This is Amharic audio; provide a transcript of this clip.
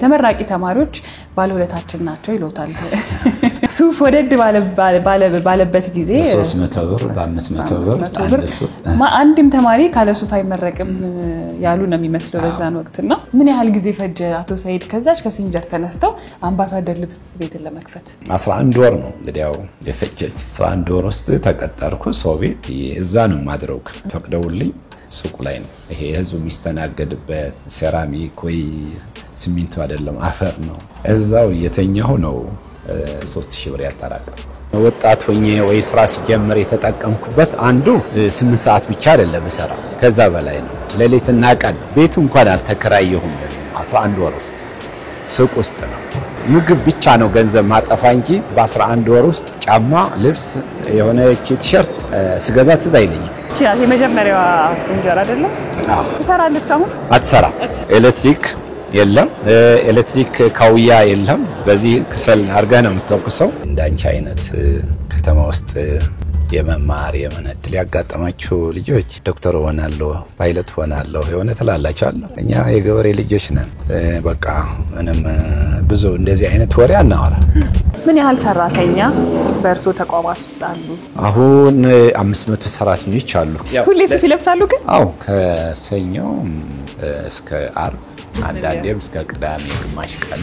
ተመራቂ ተማሪዎች ባለውለታችን ናቸው ይሎታል ሱፍ ወደድ ባለበት ጊዜ 300 ብር በ500 ብር አንድም ተማሪ ካለ ሱፍ አይመረቅም ያሉ ነው የሚመስለው በዛን ወቅትና ምን ያህል ጊዜ ፈጀ አቶ ሰይድ ከዛች ከሲንጀር ተነስተው አምባሳደር ልብስ ቤት ለመክፈት 11 ወር ነው እንግዲያው የፈጀች 11 ወር ውስጥ ተቀጠርኩ ሰው ቤት እዛ ነው ማድረግ ፈቅደውልኝ ሱቁ ላይ ነው ይሄ ህዝብ የሚስተናገድበት ሴራሚክ ወይ ሲሚንቶ አይደለም አፈር ነው እዛው የተኛው ነው 3000 ብር ያጠራቀም ወጣት ሆኜ ወይ ስራ ሲጀምር የተጠቀምኩበት አንዱ 8 ሰዓት ብቻ አይደለም ሰራ ከዛ በላይ ነው ለሌትና ቀን ቤቱ እንኳን አልተከራየሁም 11 ወር ውስጥ ሱቅ ውስጥ ነው ምግብ ብቻ ነው ገንዘብ ማጠፋ እንጂ በ11 ወር ውስጥ ጫማ ልብስ የሆነ ቲሸርት ስገዛ ትዝ አይለኝም ቻት የመጀመሪያዋ ሲንጀር አይደለም አዎ ትሰራለች አሁን አትሰራ ኤሌክትሪክ የለም ኤሌክትሪክ ካውያ የለም በዚህ ክሰል አርጋ ነው የምትተኩሰው እንዳንቺ አይነት ከተማ ውስጥ የመማር የመነድል ያጋጠማችሁ ልጆች ዶክተር ሆናለሁ ፓይለት ሆናለሁ የሆነ ተላላቻለሁ እኛ የገበሬ ልጆች ነን በቃ ምንም ብዙ እንደዚህ አይነት ወሬ አናወራ ምን ያህል ሰራተኛ በእርሶ ተቋማት ውስጥ አሉ አሁን 500 ሰራተኞች አሉ ሁሌ ሱፍ ይለብሳሉ ግን አዎ ከሰኞ እስከ ዓርብ አንዳንዴም እስከ ቅዳሜ ግማሽ ቀን